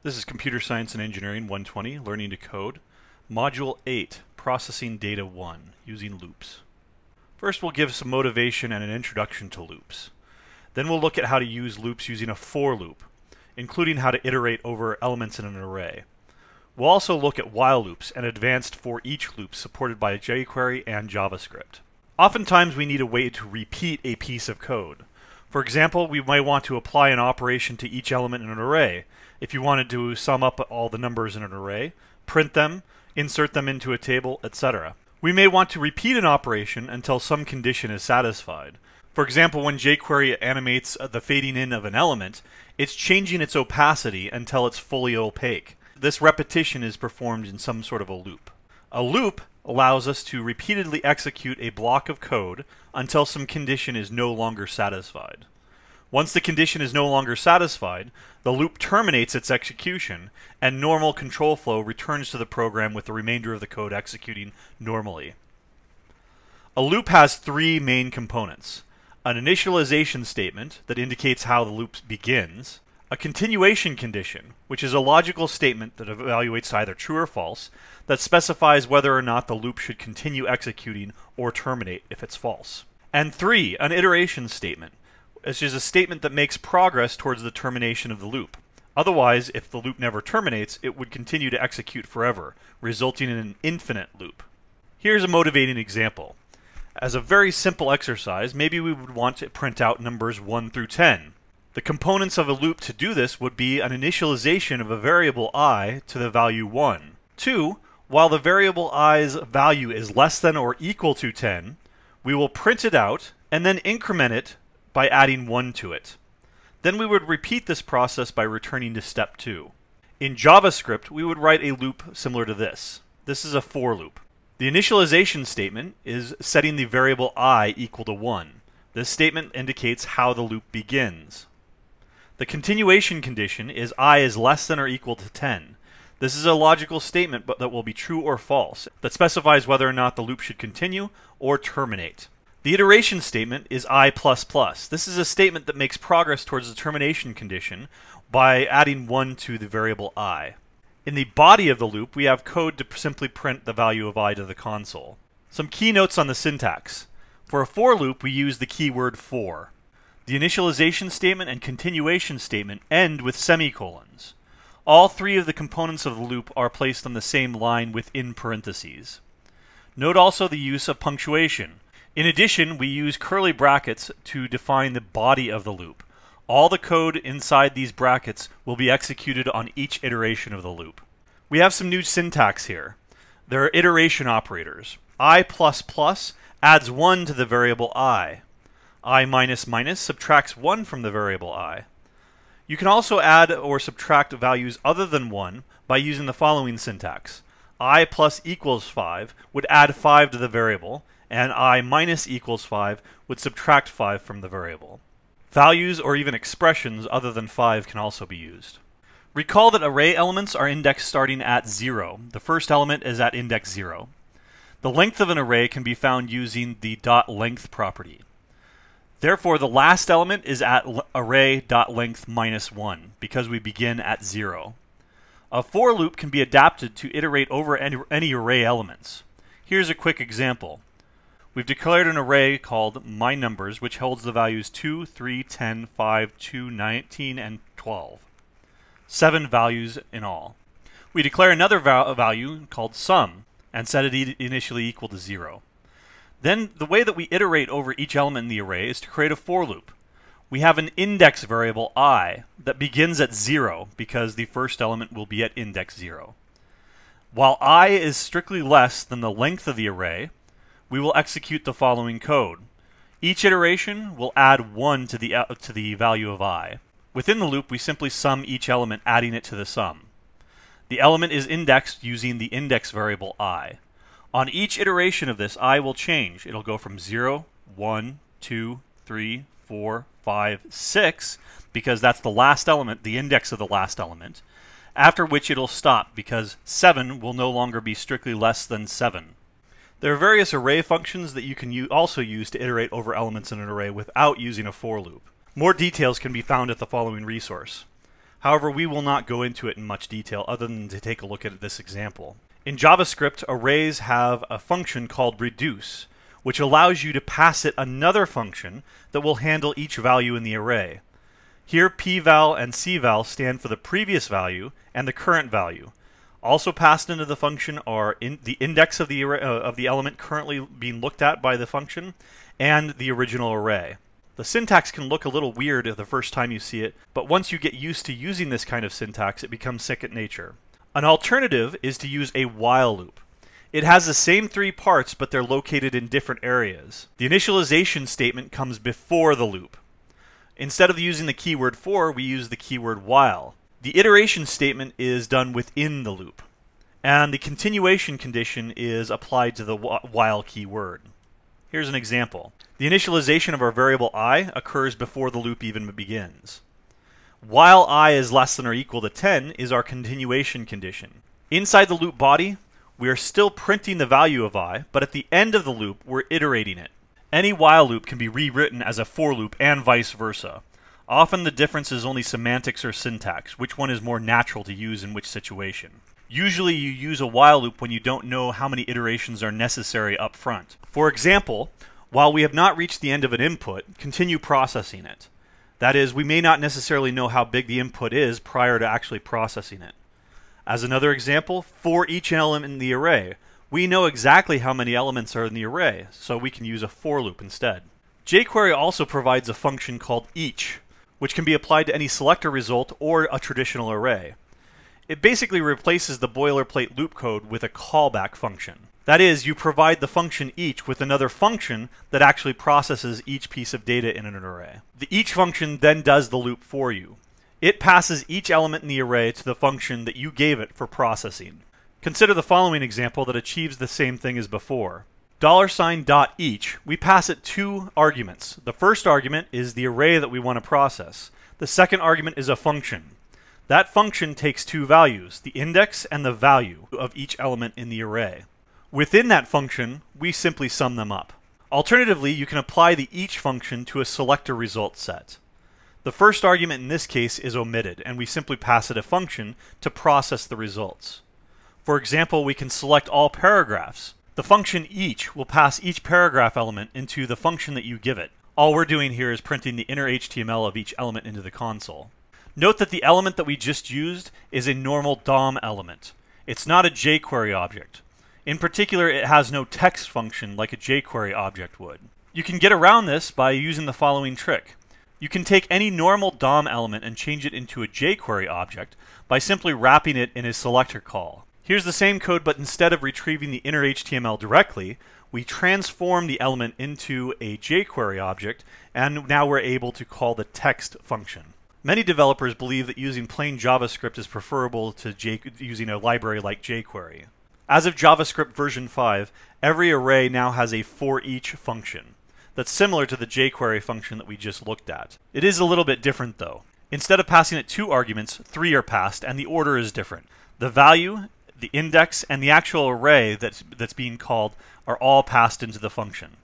This is Computer Science and Engineering 120, Learning to Code, Module 8, Processing Data 1, using loops. First, we'll give some motivation and an introduction to loops. Then we'll look at how to use loops using a for loop, including how to iterate over elements in an array. We'll also look at while loops and advanced for each loop supported by jQuery and JavaScript. Oftentimes we need a way to repeat a piece of code. For example, we might want to apply an operation to each element in an array. If you wanted to sum up all the numbers in an array, print them, insert them into a table, etc. We may want to repeat an operation until some condition is satisfied. For example, when jQuery animates the fading in of an element, it's changing its opacity until it's fully opaque. This repetition is performed in some sort of a loop. A loop allows us to repeatedly execute a block of code until some condition is no longer satisfied. Once the condition is no longer satisfied, the loop terminates its execution, and normal control flow returns to the program with the remainder of the code executing normally. A loop has three main components: an initialization statement that indicates how the loop begins, a continuation condition, which is a logical statement that evaluates either true or false, that specifies whether or not the loop should continue executing or terminate if it's false. And three, an iteration statement, which is a statement that makes progress towards the termination of the loop. Otherwise, if the loop never terminates, it would continue to execute forever, resulting in an infinite loop. Here's a motivating example. As a very simple exercise, maybe we would want to print out numbers 1 through 10. The components of a loop to do this would be an initialization of a variable I to the value 1. 2, while the variable i's value is less than or equal to 10, we will print it out and then increment it by adding 1 to it. Then we would repeat this process by returning to step 2. In JavaScript, we would write a loop similar to this. This is a for loop. The initialization statement is setting the variable I equal to 1. This statement indicates how the loop begins. The continuation condition is I is less than or equal to 10. This is a logical statement that will be true or false, that specifies whether or not the loop should continue or terminate. The iteration statement is I++. This is a statement that makes progress towards the termination condition by adding 1 to the variable I. In the body of the loop, we have code to simply print the value of I to the console. Some key notes on the syntax. For a for loop, we use the keyword for. The initialization statement and continuation statement end with semicolons. All three of the components of the loop are placed on the same line within parentheses. Note also the use of punctuation. In addition, we use curly brackets to define the body of the loop. All the code inside these brackets will be executed on each iteration of the loop. We have some new syntax here. There are iteration operators. I++ adds 1 to the variable I. I subtracts 1 from the variable I. You can also add or subtract values other than 1 by using the following syntax. I plus equals 5 would add 5 to the variable, and I minus equals 5 would subtract 5 from the variable. Values or even expressions other than 5 can also be used. Recall that array elements are indexed starting at 0. The first element is at index 0. The length of an array can be found using the .length property. Therefore, the last element is at array.length minus 1, because we begin at 0. A for loop can be adapted to iterate over any array elements. Here's a quick example. We've declared an array called myNumbers, which holds the values 2, 3, 10, 5, 2, 19, and 12. 7 values in all. We declare another value called sum, and set it initially equal to 0. Then the way that we iterate over each element in the array is to create a for loop. We have an index variable I that begins at 0 because the first element will be at index 0. While I is strictly less than the length of the array, we will execute the following code. Each iteration will add 1 to the value of I. Within the loop, we simply sum each element, adding it to the sum. The element is indexed using the index variable I. On each iteration of this, I will change. It'll go from 0, 1, 2, 3, 4, 5, 6, because that's the last element, the index of the last element, after which it'll stop, because 7 will no longer be strictly less than 7. There are various array functions that you can also use to iterate over elements in an array without using a for loop. More details can be found at the following resource. However, we will not go into it in much detail other than to take a look at this example. In JavaScript, arrays have a function called reduce, which allows you to pass it another function that will handle each value in the array. Here, pval and cval stand for the previous value and the current value. Also passed into the function are the index of the array, of the element currently being looked at by the function and the original array. The syntax can look a little weird the first time you see it, but once you get used to using this kind of syntax, it becomes second nature. An alternative is to use a while loop. It has the same three parts, but they're located in different areas. The initialization statement comes before the loop. Instead of using the keyword for, we use the keyword while. The iteration statement is done within the loop, and the continuation condition is applied to the while keyword. Here's an example. The initialization of our variable I occurs before the loop even begins. While I is less than or equal to 10 is our continuation condition. Inside the loop body, we are still printing the value of I, but at the end of the loop, we're iterating it. Any while loop can be rewritten as a for loop and vice versa. Often the difference is only semantics or syntax, which one is more natural to use in which situation. Usually you use a while loop when you don't know how many iterations are necessary up front. For example, while we have not reached the end of an input, continue processing it. That is, we may not necessarily know how big the input is prior to actually processing it. As another example, for each element in the array, we know exactly how many elements are in the array, so we can use a for loop instead. jQuery also provides a function called each, which can be applied to any selector result or a traditional array. It basically replaces the boilerplate loop code with a callback function. That is, you provide the function each with another function that actually processes each piece of data in an array. The each function then does the loop for you. It passes each element in the array to the function that you gave it for processing. Consider the following example that achieves the same thing as before. $.each, we pass it two arguments. The first argument is the array that we want to process. The second argument is a function. That function takes two values, the index and the value of each element in the array. Within that function, we simply sum them up. Alternatively, you can apply the each function to a selector result set. The first argument in this case is omitted, and we simply pass it a function to process the results. For example, we can select all paragraphs. The function each will pass each paragraph element into the function that you give it. All we're doing here is printing the inner HTML of each element into the console. Note that the element that we just used is a normal DOM element. It's not a jQuery object. In particular, it has no text function like a jQuery object would. You can get around this by using the following trick. You can take any normal DOM element and change it into a jQuery object by simply wrapping it in a selector call. Here's the same code, but instead of retrieving the inner HTML directly, we transform the element into a jQuery object, and now we're able to call the text function. Many developers believe that using plain JavaScript is preferable to using a library like jQuery. As of JavaScript version 5, every array now has a for each function. That's similar to the jQuery function that we just looked at. It is a little bit different though. Instead of passing it two arguments, three are passed, and the order is different. The value, the index, and the actual array that's being called are all passed into the function.